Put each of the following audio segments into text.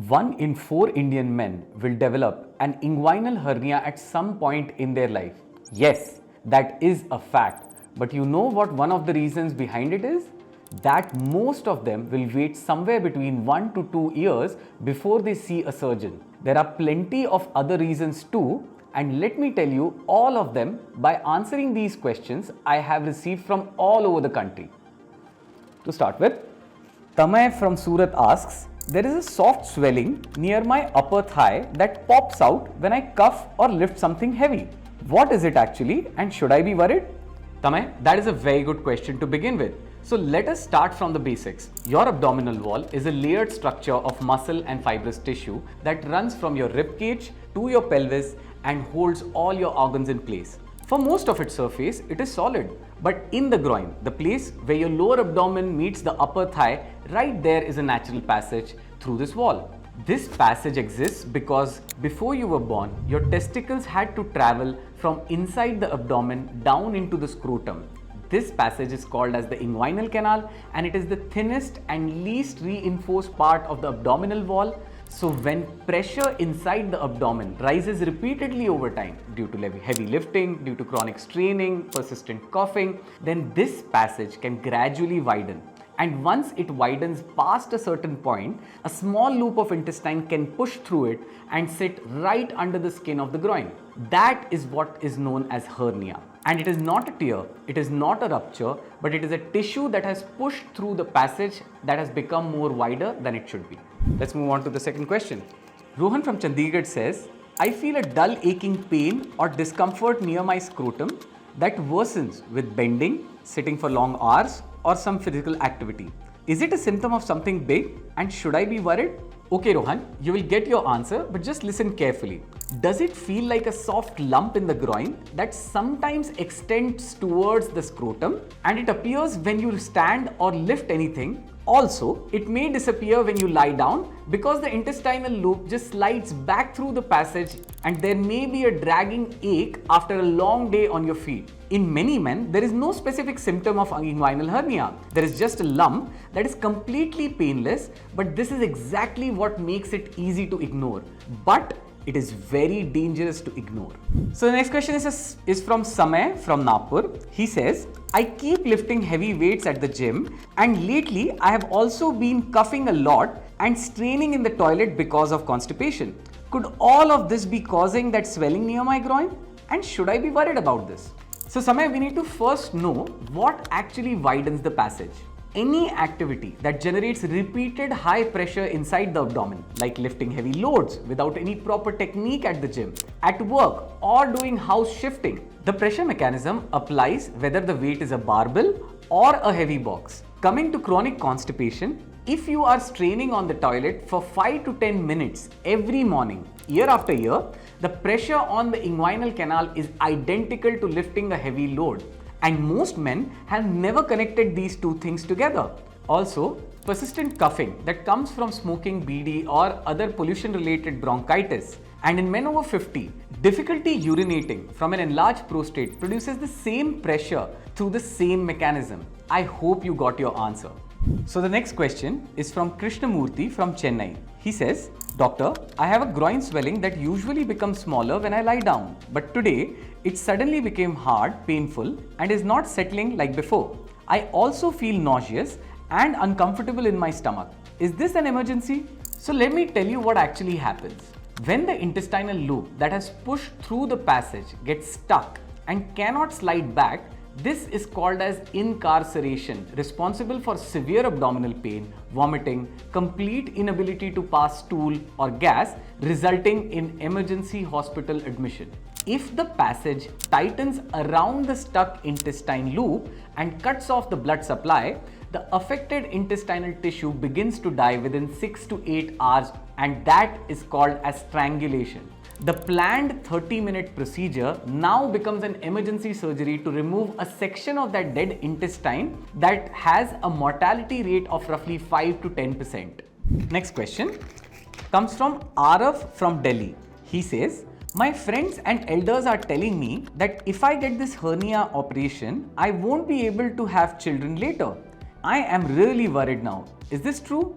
1 in 4 Indian men will develop an inguinal hernia at some point in their life. Yes, that is a fact. But you know what one of the reasons behind it is? That most of them will wait somewhere between 1 to 2 years before they see a surgeon. There are plenty of other reasons too, and let me tell you all of them by answering these questions I have received from all over the country. To start with, Tamay from Surat asks, there is a soft swelling near my upper thigh that pops out when I cuff or lift something heavy. What is it actually, and should I be worried? Tamay, that is a very good question to begin with. So let us start from the basics. Your abdominal wall is a layered structure of muscle and fibrous tissue that runs from your rib cage to your pelvis and holds all your organs in place. For most of its surface, it is solid. But in the groin, the place where your lower abdomen meets the upper thigh, right there is a natural passage through this wall. This passage exists because before you were born, your testicles had to travel from inside the abdomen down into the scrotum. This passage is called as the inguinal canal, and it is the thinnest and least reinforced part of the abdominal wall. So when pressure inside the abdomen rises repeatedly over time due to heavy lifting, due to chronic straining, persistent coughing, then this passage can gradually widen. And once it widens past a certain point, a small loop of intestine can push through it and sit right under the skin of the groin. That is what is known as hernia. And it is not a tear, it is not a rupture, but it is a tissue that has pushed through the passage that has become more wider than it should be. Let's move on to the second question. Rohan from Chandigarh says, I feel a dull aching pain or discomfort near my scrotum that worsens with bending, sitting for long hours, or some physical activity. Is it a symptom of something big, and should I be worried? Okay Rohan, you will get your answer, but just listen carefully. Does it feel like a soft lump in the groin that sometimes extends towards the scrotum and it appears when you stand or lift anything? Also, it may disappear when you lie down because the intestinal loop just slides back through the passage, and there may be a dragging ache after a long day on your feet. In many men, there is no specific symptom of inguinal hernia. There is just a lump that is completely painless, but this is exactly what makes it easy to ignore. But it is very dangerous to ignore. So the next question is from Samay from Nagpur. He says, I keep lifting heavy weights at the gym, and lately I have also been coughing a lot and straining in the toilet because of constipation. Could all of this be causing that swelling near my groin? And should I be worried about this? So Samay, we need to first know what actually widens the passage. Any activity that generates repeated high pressure inside the abdomen, like lifting heavy loads without any proper technique at the gym, at work, or doing house shifting, the pressure mechanism applies whether the weight is a barbell or a heavy box. Coming to chronic constipation, if you are straining on the toilet for 5 to 10 minutes every morning, year after year, the pressure on the inguinal canal is identical to lifting a heavy load. And most men have never connected these two things together. Also, persistent coughing that comes from smoking BD or other pollution-related bronchitis, and in men over 50, difficulty urinating from an enlarged prostate produces the same pressure through the same mechanism. I hope you got your answer. So the next question is from Krishnamurthy from Chennai. He says, Doctor, I have a groin swelling that usually becomes smaller when I lie down, but today it suddenly became hard, painful, and is not settling like before. I also feel nauseous and uncomfortable in my stomach. Is this an emergency? So let me tell you what actually happens. When the intestinal loop that has pushed through the passage gets stuck and cannot slide back, this is called as incarceration, responsible for severe abdominal pain, vomiting, complete inability to pass stool or gas, resulting in emergency hospital admission. If the passage tightens around the stuck intestine loop and cuts off the blood supply, the affected intestinal tissue begins to die within 6 to 8 hours, and that is called as strangulation. The planned 30-minute procedure now becomes an emergency surgery to remove a section of that dead intestine that has a mortality rate of roughly 5 to 10%. Next question comes from Araf from Delhi. He says, my friends and elders are telling me that if I get this hernia operation, I won't be able to have children later. I am really worried now. Is this true?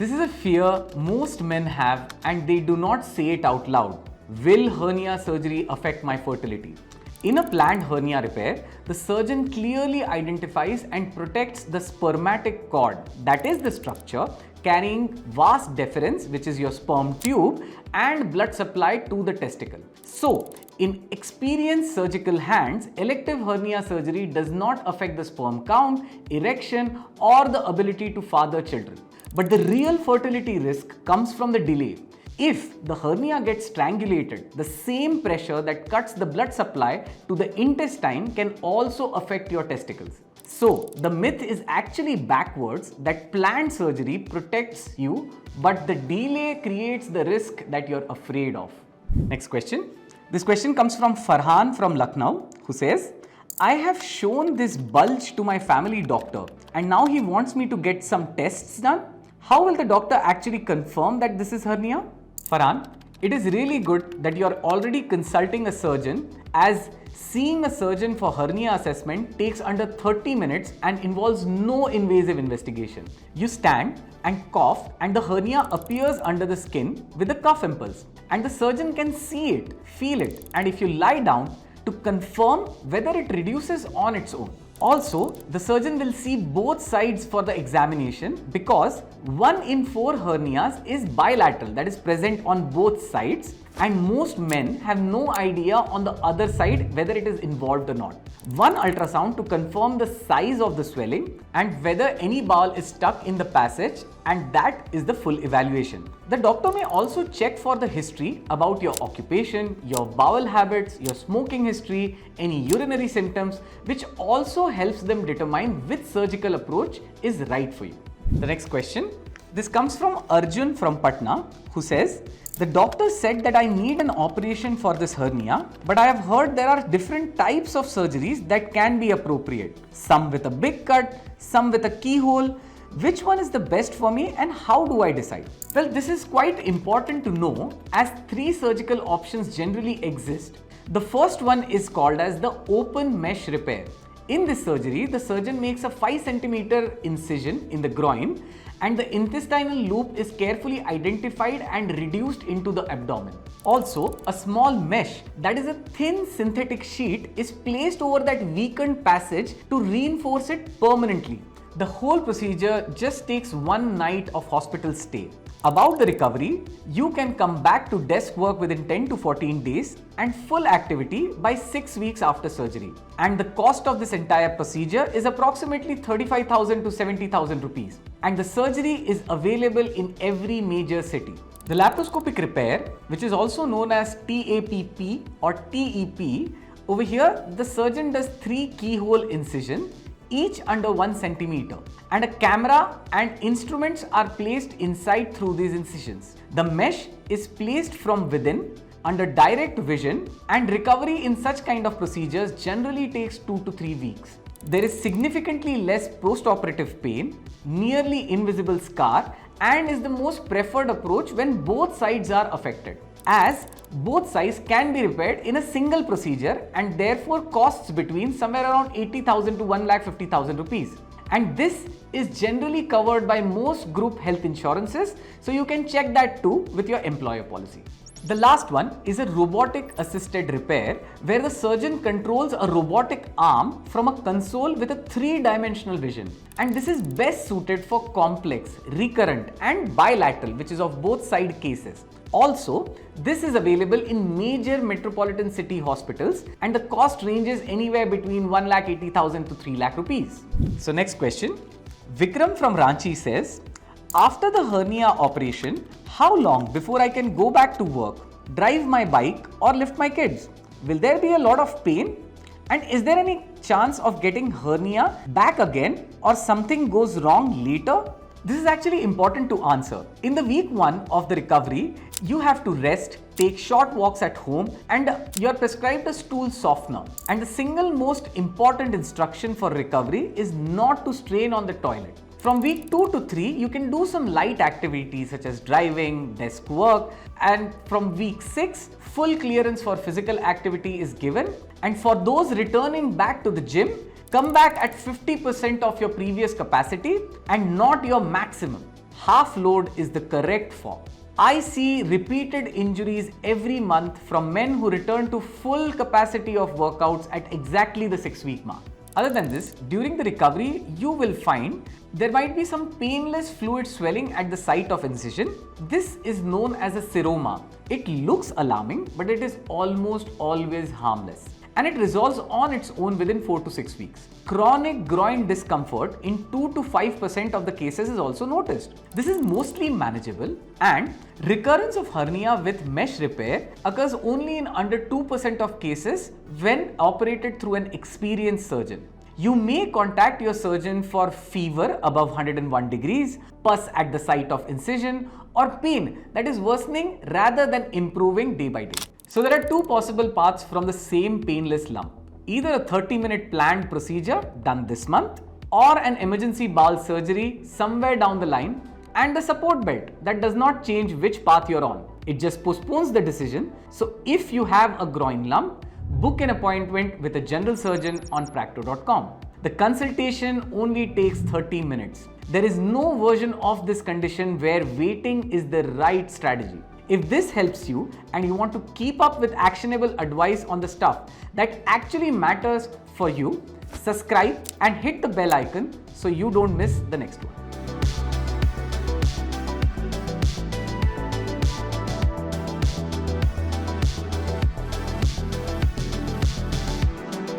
This is a fear most men have and they do not say it out loud. Will hernia surgery affect my fertility? In a planned hernia repair, the surgeon clearly identifies and protects the spermatic cord, that is the structure carrying vas deferens, which is your sperm tube, and blood supply to the testicle. So, in experienced surgical hands, elective hernia surgery does not affect the sperm count, erection, or the ability to father children. But the real fertility risk comes from the delay. If the hernia gets strangulated, the same pressure that cuts the blood supply to the intestine can also affect your testicles. So, the myth is actually backwards, that planned surgery protects you, but the delay creates the risk that you're afraid of. Next question. This question comes from Farhan from Lucknow, who says, I have shown this bulge to my family doctor and now he wants me to get some tests done. How will the doctor actually confirm that this is hernia? Farhan, it is really good that you are already consulting a surgeon, as seeing a surgeon for hernia assessment takes under 30 minutes and involves no invasive investigation. You stand and cough and the hernia appears under the skin with a cough impulse, and the surgeon can see it, feel it, and if you lie down, to confirm whether it reduces on its own. Also, the surgeon will see both sides for the examination, because 1 in 4 hernias is bilateral, that is present on both sides, and most men have no idea on the other side whether it is involved or not. One ultrasound to confirm the size of the swelling and whether any bowel is stuck in the passage, and that is the full evaluation. The doctor may also check for the history about your occupation, your bowel habits, your smoking history, any urinary symptoms, which also helps them determine which surgical approach is right for you. The next question. This comes from Arjun from Patna, who says, the doctor said that I need an operation for this hernia, but I have heard there are different types of surgeries that can be appropriate. Some with a big cut, some with a keyhole. Which one is the best for me and how do I decide? Well, this is quite important to know, as 3 surgical options generally exist. The first one is called as the open mesh repair. In this surgery, the surgeon makes a 5 cm incision in the groin, and the intestinal loop is carefully identified and reduced into the abdomen. Also, a small mesh, that is a thin synthetic sheet, is placed over that weakened passage to reinforce it permanently. The whole procedure just takes 1 night of hospital stay. About the recovery, you can come back to desk work within 10 to 14 days and full activity by 6 weeks after surgery. And the cost of this entire procedure is approximately 35,000 to 70,000 rupees. And the surgery is available in every major city. The laparoscopic repair, which is also known as TAPP or TEP, over here the surgeon does 3 keyhole incisions, each under 1 centimeter, and a camera and instruments are placed inside through these incisions. The mesh is placed from within under direct vision, and recovery in such kind of procedures generally takes 2 to 3 weeks. There is significantly less post-operative pain, nearly invisible scar, and is the most preferred approach when both sides are affected, as both sides can be repaired in a single procedure and therefore costs between somewhere around 80,000 to 1,50,000 rupees. And this is generally covered by most group health insurances, so you can check that too with your employer policy. The last one is a robotic assisted repair, where the surgeon controls a robotic arm from a console with a 3-dimensional vision. And this is best suited for complex, recurrent and bilateral, which is of both side cases. Also, this is available in major metropolitan city hospitals, and the cost ranges anywhere between 1,80,000 to 3 lakh rupees. So next question. Vikram from Ranchi says, after the hernia operation, how long before I can go back to work, drive my bike or lift my kids? Will there be a lot of pain? And is there any chance of getting hernia back again, or something goes wrong later? This is actually important to answer. In the week 1 of the recovery, you have to rest, take short walks at home, and you are prescribed a stool softener. And the single most important instruction for recovery is not to strain on the toilet. From week 2 to 3, you can do some light activities such as driving, desk work, and from week 6, full clearance for physical activity is given. And for those returning back to the gym, come back at 50% of your previous capacity and not your maximum. half load is the correct form. I see repeated injuries every month from men who return to full capacity of workouts at exactly the 6-week mark. Other than this, during the recovery, you will find there might be some painless fluid swelling at the site of incision. This is known as a seroma. It looks alarming, but it is almost always harmless, and it resolves on its own within 4 to 6 weeks. Chronic groin discomfort in 2 to 5% of the cases is also noticed. This is mostly manageable, and recurrence of hernia with mesh repair occurs only in under 2% of cases when operated through an experienced surgeon. You may contact your surgeon for fever above 101 degrees, pus at the site of incision, or pain that is worsening rather than improving day by day. So there are two possible paths from the same painless lump. Either a 30-minute planned procedure done this month, or an emergency bowel surgery somewhere down the line, and the support belt that does not change which path you're on. It just postpones the decision. So if you have a groin lump, book an appointment with a general surgeon on Practo.com. The consultation only takes 30 minutes. There is no version of this condition where waiting is the right strategy. If this helps you and you want to keep up with actionable advice on the stuff that actually matters for you, subscribe and hit the bell icon so you don't miss the next one.